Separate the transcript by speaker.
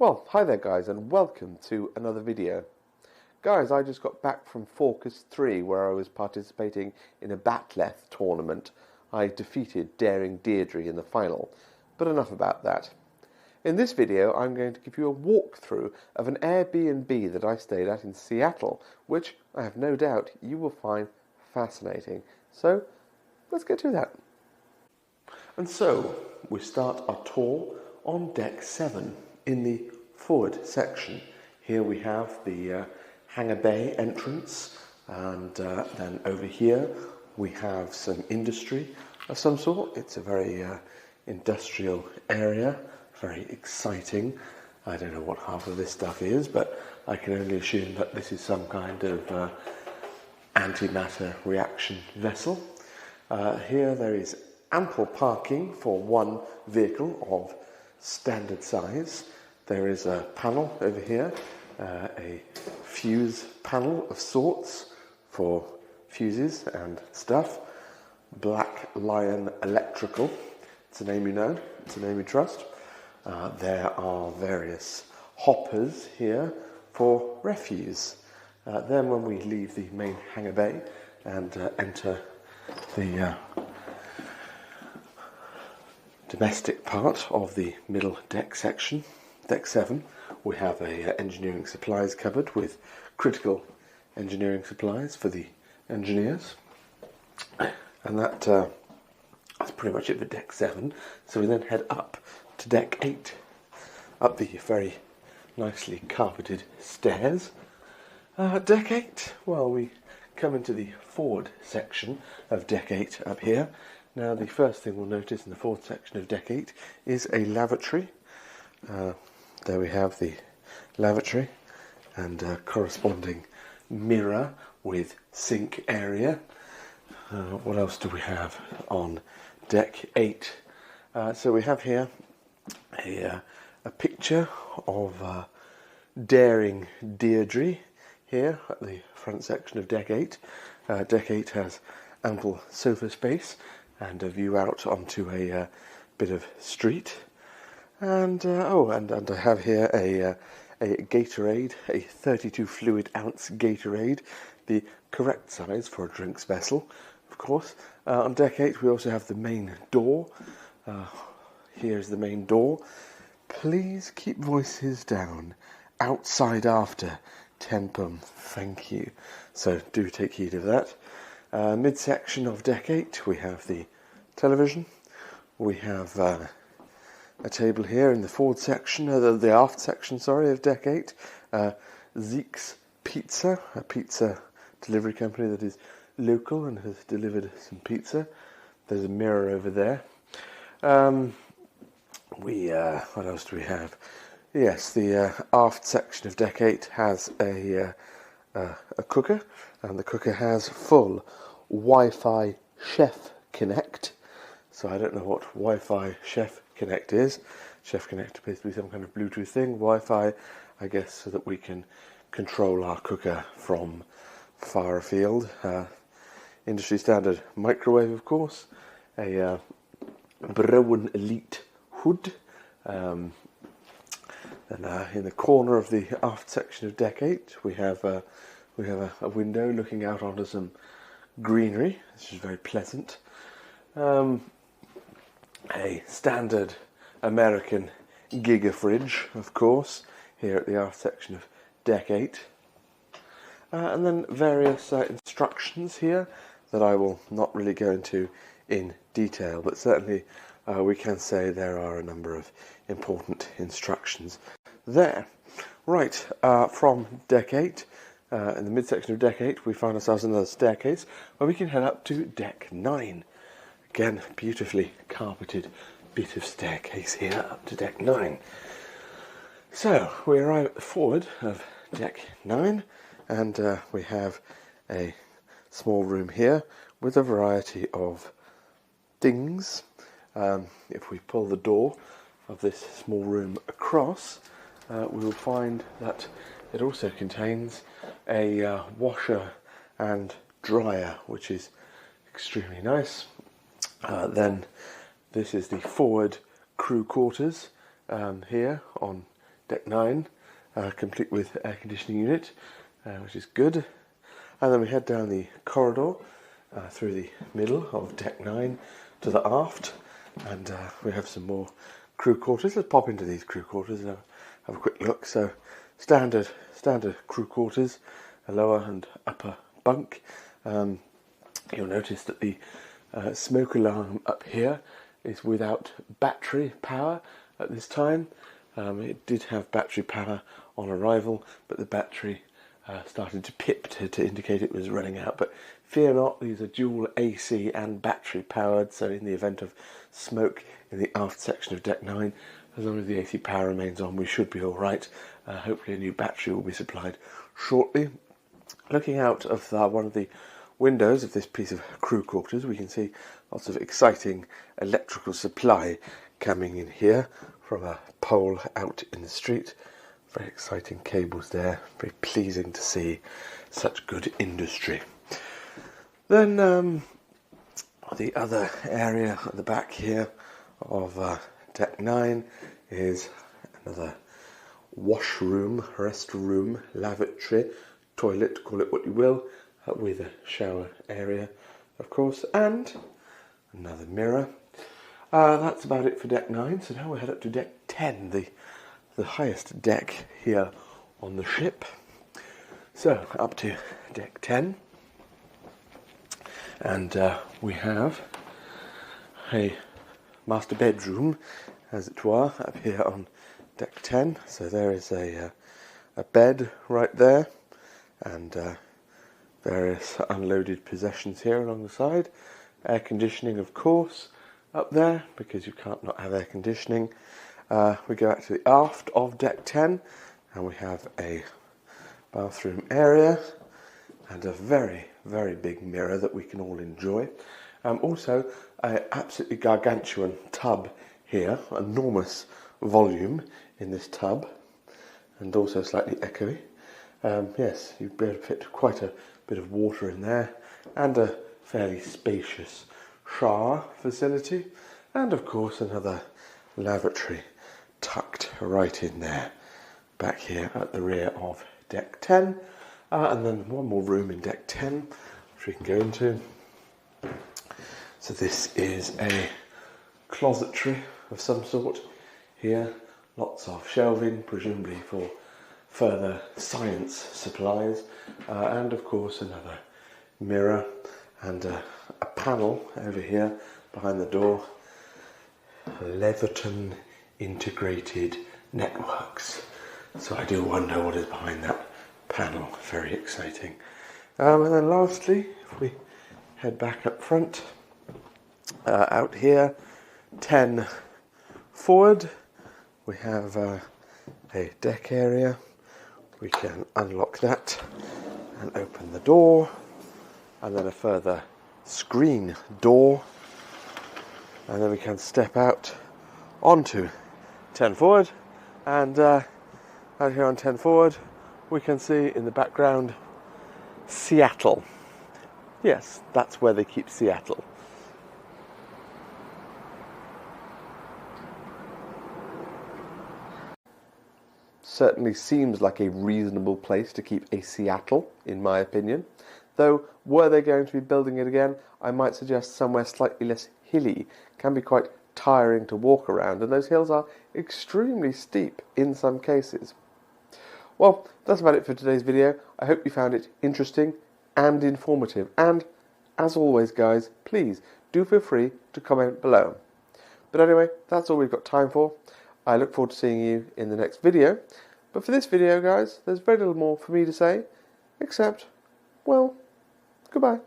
Speaker 1: Well, hi there guys, and welcome to another video. Guys, I just got back from Focus 3 where I was participating in a Batleth tournament. I defeated Daring Deirdre in the final, but enough about that. In this video I'm going to give you a walkthrough of an Airbnb that I stayed at in Seattle, which I have no doubt you will find fascinating. So, let's get to that. And so, we start our tour on deck 7. In the forward section, here we have the hangar bay entrance, and then over here we have some industry of some sort. It's a very industrial area, very exciting. I don't know what half of this stuff is, but I can only assume that this is some kind of antimatter reaction vessel. Here there is ample parking for one vehicle of standard size. There is a panel over here, a fuse panel of sorts for fuses and stuff. Black Lion Electrical, it's a name you know, it's a name you trust. There are various hoppers here for refuse. Then when we leave the main hangar bay and enter the domestic part of the middle deck section, deck 7, we have a engineering supplies cupboard with critical engineering supplies for the engineers, and that's pretty much it for deck 7. So we then head up to deck 8, up the very nicely carpeted stairs. Deck 8, well, we come into the forward section of deck 8 up here. Now, the first thing we'll notice in the forward section of deck 8 is a lavatory. There we have the lavatory and corresponding mirror with sink area. What else do we have on deck 8? So we have here a picture of Daring Deirdre here at the front section of deck 8. Deck 8 has ample sofa space and a view out onto a bit of street. And and I have here a Gatorade, a 32 fluid ounce Gatorade, the correct size for a drinks vessel, of course. On deck 8 we also have the main door. Here's the main door. Please keep voices down. Outside after 10 pum. Thank you. So do take heed of that. Midsection of deck 8 we have the television. We have a table here in the forward section, the aft section, sorry, of deck 8. Zeke's Pizza, a pizza delivery company that is local and has delivered some pizza. There's a mirror over there. What else do we have? Yes, the aft section of deck 8 has a cooker, and the cooker has full Wi-Fi Chef Connect. So I don't know what Wi-Fi Chef Connect is. Chef Connect appears to be some kind of Bluetooth thing. Wi-Fi, I guess, so that we can control our cooker from far afield. Industry standard microwave, of course. A Brown Elite hood. And in the corner of the aft section of deck 8, we have a window looking out onto some greenery, which is very pleasant. A standard American Giga fridge, of course, here at the aft section of deck 8. And then various instructions here that I will not really go into in detail, but certainly we can say there are a number of important instructions there. Right, from deck 8, in the midsection of deck 8, we find ourselves in another staircase where we can head up to deck 9. Again, beautifully carpeted bit of staircase here up to deck 9. So, we arrive at the forward of deck 9, and we have a small room here with a variety of things. If we pull the door of this small room across, we will find that it also contains a washer and dryer, which is extremely nice. Then this is the forward crew quarters here on deck 9, complete with air conditioning unit, which is good. And then we head down the corridor through the middle of deck 9 to the aft, and we have some more crew quarters. Let's pop into these crew quarters and have a quick look. So standard crew quarters, a lower and upper bunk. You'll notice that the smoke alarm up here is without battery power at this time. It did have battery power on arrival, but the battery started to pip to indicate it was running out. But fear not, these are dual AC and battery powered, so in the event of smoke in the aft section of deck 9, as long as the AC power remains on, we should be all right. Hopefully a new battery will be supplied shortly. Looking out of one of the windows of this piece of crew quarters, we can see lots of exciting electrical supply coming in here from a pole out in the street. Very exciting cables there, very pleasing to see such good industry. Then the other area at the back here of deck 9 is another washroom, restroom, lavatory, toilet, call it what you will, with a shower area, of course, and another mirror. That's about it for deck 9, so now we'll head up to deck 10, the highest deck here on the ship. So, up to deck 10, and we have a master bedroom, as it were, up here on deck 10. So there is a bed right there, and various unloaded possessions here along the side. Air conditioning, of course, up there, because you can't not have air conditioning. We go out to the aft of deck 10, and we have a bathroom area and a very, very big mirror that we can all enjoy. Also, an absolutely gargantuan tub here, enormous volume in this tub, and also slightly echoey. Yes, you'd be able to fit quite a bit of water in there, and a fairly spacious shower facility, and of course another lavatory tucked right in there, back here at the rear of deck 10, and then one more room in deck 10 which we can go into. So this is a closetry of some sort here, lots of shelving, presumably for further science supplies, and of course another mirror and a panel over here behind the door. Leverton Integrated Networks. So I do wonder what is behind that panel. Very exciting. And then lastly, if we head back up front, out here, 10 forward, we have a deck area. We can unlock that and open the door, and then a further screen door, and then we can step out onto 10 forward, and out here on 10 forward we can see in the background Seattle. Yes, that's where they keep Seattle. Certainly seems like a reasonable place to keep a Seattle, in my opinion. Though, were they going to be building it again, I might suggest somewhere slightly less hilly. Can be quite tiring to walk around, and those hills are extremely steep in some cases. Well, that's about it for today's video. I hope you found it interesting and informative. And, as always, guys, please do feel free to comment below. But anyway, that's all we've got time for. I look forward to seeing you in the next video. But for this video, guys, there's very little more for me to say, except, well, goodbye.